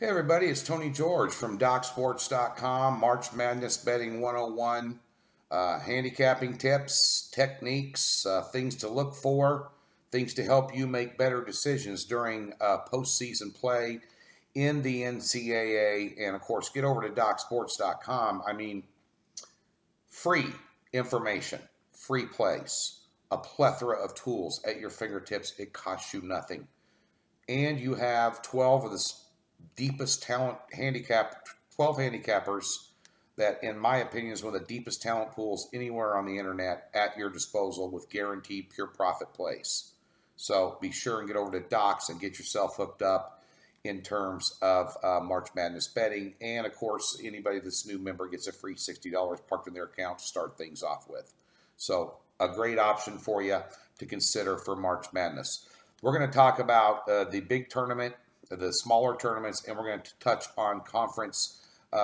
Hey everybody, it's Tony George from DocSports.com, March Madness Betting 101, handicapping tips, techniques, things to look for, things to help you make better decisions during postseason play in the NCAA. And of course, get over to DocSports.com. I mean, free information, free plays, a plethora of tools at your fingertips. It costs you nothing. And you have 12 of the deepest talent 12 handicappers that, in my opinion, is one of the deepest talent pools anywhere on the internet at your disposal with guaranteed pure profit plays. So be sure and get over to Docs and get yourself hooked up in terms of March Madness betting. And of course, anybody that's a new member gets a free $60 parked in their account to start things off with. So a great option for you to consider for March Madness. We're going to talk about the big tournament, the smaller tournaments, and we're going to touch on conference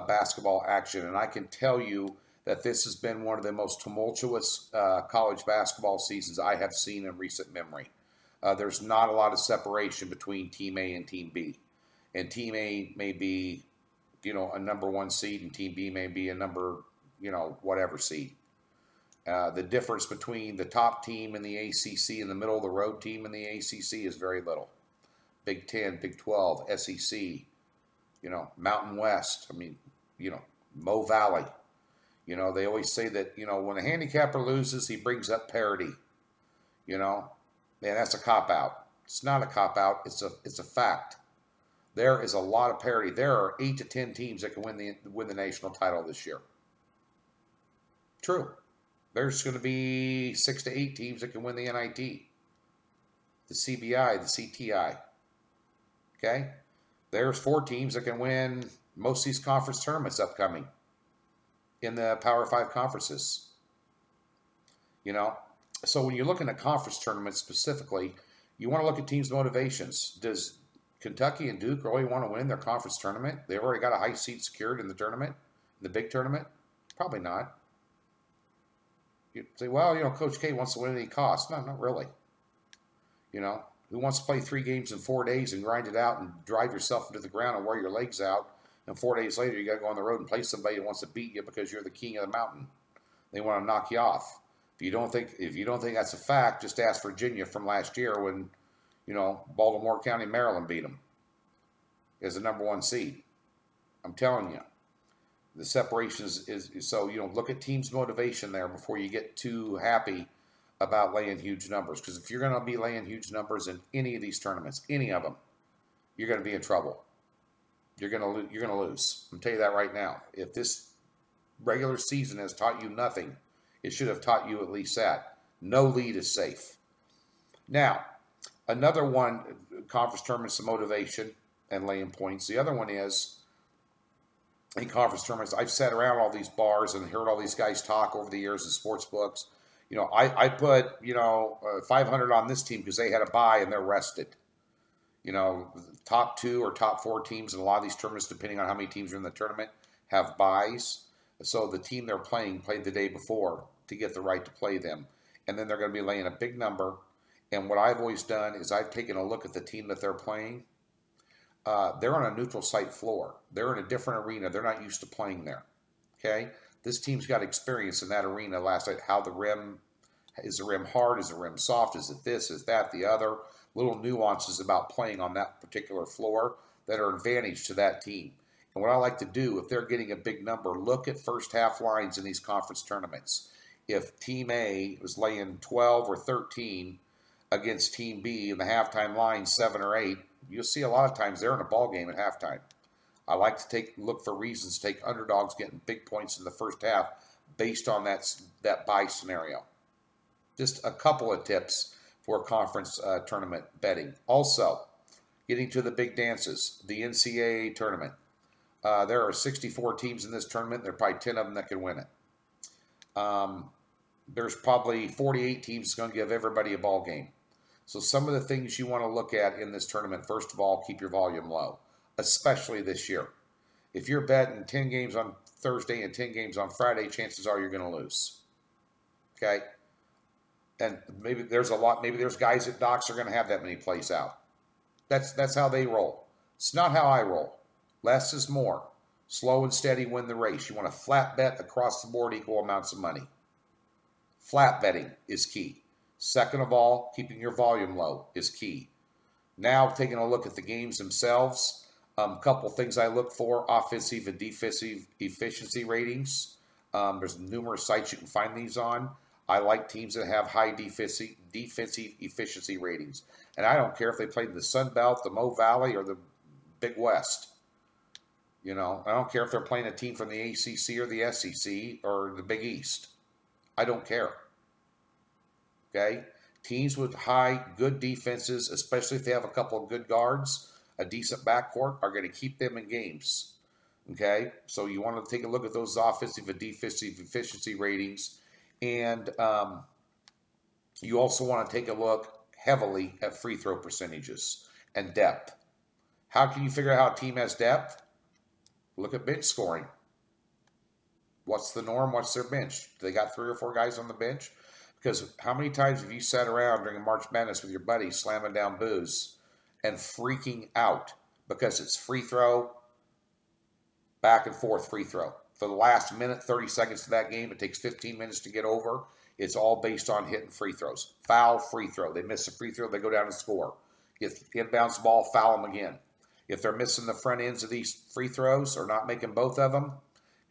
basketball action. And I can tell you that this has been one of the most tumultuous college basketball seasons I have seen in recent memory. There's not a lot of separation between Team A and Team B. And Team A may be, a number one seed, and Team B may be a number, whatever seed. The difference between the top team in the ACC and the middle of the road team in the ACC is very little. Big 10, Big 12, SEC, Mountain West. I mean, Mo Valley. They always say that, when a handicapper loses, he brings up parity. Man, that's a cop-out. It's not a cop-out. It's a fact. There is a lot of parity. There are 8 to 10 teams that can win the national title this year. True. There's going to be 6 to 8 teams that can win the NIT, the CBI, the CTI. Okay? There's 4 teams that can win most of these conference tournaments upcoming in the Power 5 conferences. So when you're looking at conference tournaments specifically, you want to look at teams' motivations. Does Kentucky and Duke really want to win their conference tournament? They already got a high seed secured in the tournament, in the big tournament? Probably not. You say, well, Coach K wants to win at any cost. No, not really. Who wants to play 3 games in 4 days and grind it out and drive yourself into the ground and wear your legs out, and 4 days later you got to go on the road and play somebody who wants to beat you because you're the king of the mountain. They want to knock you off. If you don't think that's a fact, just ask Virginia from last year when, Baltimore County, Maryland beat them as the number 1 seed. I'm telling you. The separation is so, look at teams' motivation there before you get too happy about laying huge numbers. Because if you're going to be laying huge numbers in any of these tournaments, any of them, you're going to be in trouble. You're going to lose. I'm telling you that right now. If this regular season has taught you nothing, it should have taught you at least that. No lead is safe. Now, another one, conference tournaments of motivation and laying points. The other one is, in conference tournaments, I've sat around all these bars and heard all these guys talk over the years in sports books. I put, 500 on this team because they had a bye and they're rested. Top 2 or top 4 teams in a lot of these tournaments, depending on how many teams are in the tournament, have byes. So the team they're playing played the day before to get the right to play them. And then they're going to be laying a big number. And what I've always done is I've taken a look at the team that they're playing. They're on a neutral site floor. They're in a different arena. They're not used to playing there. Okay? This team's got experience in that arena last night. How the rim, is the rim hard? Is the rim soft? Is it this? Is that? The other? Little nuances about playing on that particular floor that are advantage to that team. And what I like to do, if they're getting a big number, look at first half lines in these conference tournaments. If Team A was laying 12 or 13 against Team B in the halftime line 7 or 8, you'll see a lot of times they're in a ball game at halftime. I like to look for reasons to take underdogs getting big points in the first half based on that bye scenario. Just a couple of tips for conference tournament betting. Also, getting to the big dances, the NCAA tournament. There are 64 teams in this tournament. There are probably 10 of them that can win it. There's probably 48 teams that's going to give everybody a ball game. So some of the things you want to look at in this tournament, first of all, keep your volume low, especially this year. If you're betting 10 games on Thursday and 10 games on Friday, chances are you're going to lose. Okay? And maybe there's guys at Docs are going to have that many plays out. That's how they roll. It's not how I roll. Less is more. Slow and steady win the race. You want to flat bet across the board equal amounts of money. Flat betting is key. Second of all, keeping your volume low is key. Now, taking a look at the games themselves, a couple things I look for: offensive and defensive efficiency ratings. There's numerous sites you can find these on. I like teams that have high defensive efficiency ratings. And I don't care if they play in the Sun Belt, the Mo Valley, or the Big West. You know, I don't care if they're playing a team from the ACC or the SEC or the Big East. I don't care. Okay? Teams with high, good defenses, especially if they have a couple of good guards, a decent backcourt, are going to keep them in games. Okay? So you want to take a look at those offensive and defensive efficiency ratings. And you also want to take a look heavily at free throw percentages and depth. How can you figure out how a team has depth? Look at bench scoring. What's the norm? What's their bench? Do they got 3 or 4 guys on the bench? Because how many times have you sat around during a March Madness with your buddies slamming down booze and freaking out because it's free throw, back and forth free throw? For the last minute, 30 seconds of that game, it takes 15 minutes to get over. It's all based on hitting free throws. Foul, free throw. They miss a free throw, they go down and score. If inbounds the ball, foul them again. If they're missing the front ends of these free throws or not making both of them,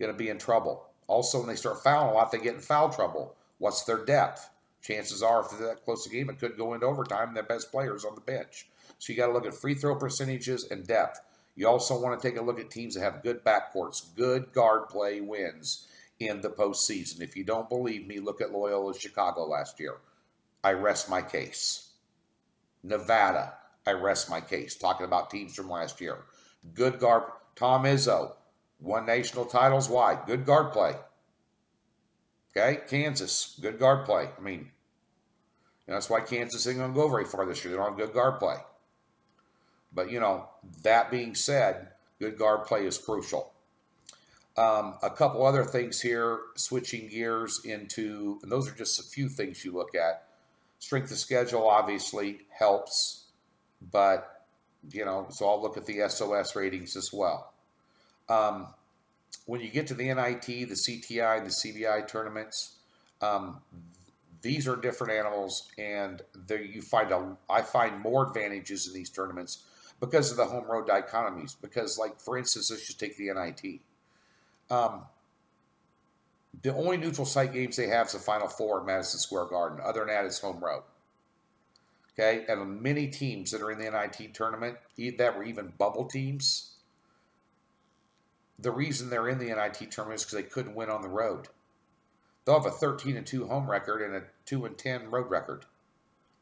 going to be in trouble. Also, when they start fouling a lot, they get in foul trouble. What's their depth? Chances are, if they're that close to the game, it could go into overtime, and their best players on the bench. So you got to look at free throw percentages and depth. You also want to take a look at teams that have good backcourts. Good guard play wins in the postseason. If you don't believe me, look at Loyola Chicago last year. I rest my case. Nevada, I rest my case. Talking about teams from last year. Good guard. Tom Izzo won national titles. Why? Good guard play. Okay? Kansas, good guard play. I mean, that's why Kansas isn't going to go very far this year. They're on good guard play. But, that being said, good guard play is crucial. A couple other things here, switching gears into, and those are just a few things you look at. Strength of schedule obviously helps, but, so I'll look at the SOS ratings as well. When you get to the NIT, the CTI, and the CBI tournaments, these are different animals, and there I find more advantages in these tournaments because of the home road dichotomies. Because, like, for instance, let's just take the NIT. The only neutral site games they have is the Final Four at Madison Square Garden. Other than that, it's home road. Okay, and many teams that are in the NIT tournament, that were even bubble teams, the reason they're in the NIT tournament is because they couldn't win on the road. They'll have a 13-2 home record and a 2-10 road record.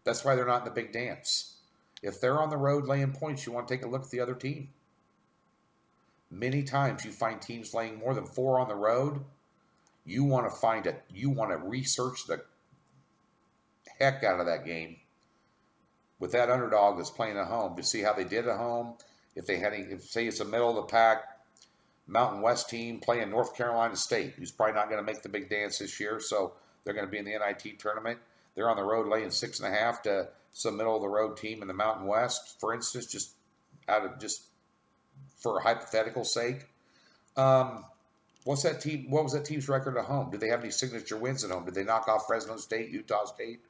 That's why they're not in the big dance. If they're on the road laying points, you want to take a look at the other team. Many times you find teams laying more than 4 on the road. You want to research the heck out of that game with that underdog that's playing at home to see how they did at home. If say it's a middle of the pack Mountain West team playing North Carolina State, who's probably not going to make the big dance this year, so they're going to be in the NIT tournament. They're on the road laying 6.5 to some middle of the road team in the Mountain West, for instance, just for a hypothetical sake. What was that team's record at home? Did they have any signature wins at home? Did they knock off Fresno State, Utah State,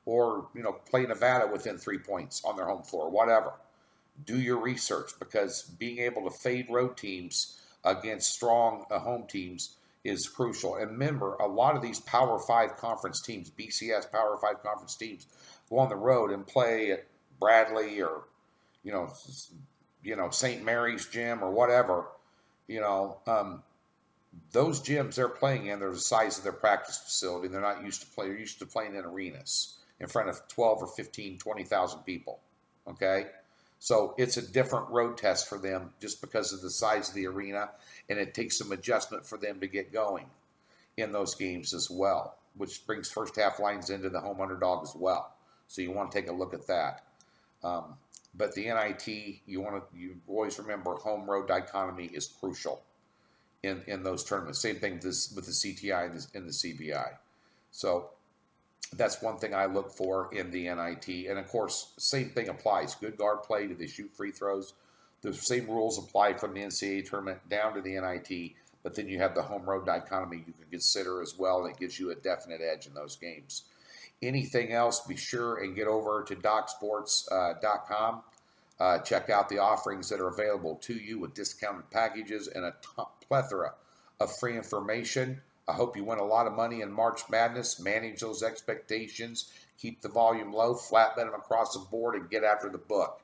or play Nevada within 3 points on their home floor? Whatever. Do your research, because being able to fade road teams against strong home teams is crucial. And remember, a lot of these Power 5 conference teams, BCS Power 5 conference teams, go on the road and play at Bradley or St. Mary's gym or whatever. Those gyms they're playing in, they're the size of their practice facility. They're not used to play. They're used to playing in arenas in front of 12 or 15, 20,000 people. Okay? So it's a different road test for them just because of the size of the arena, and it takes some adjustment for them to get going in those games as well, which brings first half lines into the home underdog as well. So you want to take a look at that. But the NIT, you always remember home road dichotomy is crucial in those tournaments. Same thing with the CTI and the CBI. So that's one thing I look for in the NIT. And, of course, same thing applies. Good guard play. Do they shoot free throws? The same rules apply from the NCAA tournament down to the NIT, but then you have the home road dichotomy you can consider as well, and it gives you a definite edge in those games. Anything else, be sure and get over to DocSports.com. Check out the offerings that are available to you with discounted packages and a plethora of free information. I hope you win a lot of money in March Madness. Manage those expectations. Keep the volume low. Flat bet them across the board and get after the book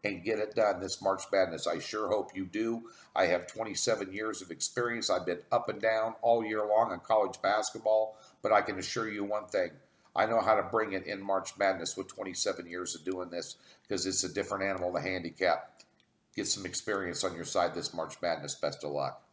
and get it done this March Madness. I sure hope you do. I have 27 years of experience. I've been up and down all year long in college basketball, but I can assure you one thing. I know how to bring it in March Madness with 27 years of doing this, because it's a different animal to handicap. Get some experience on your side this March Madness. Best of luck.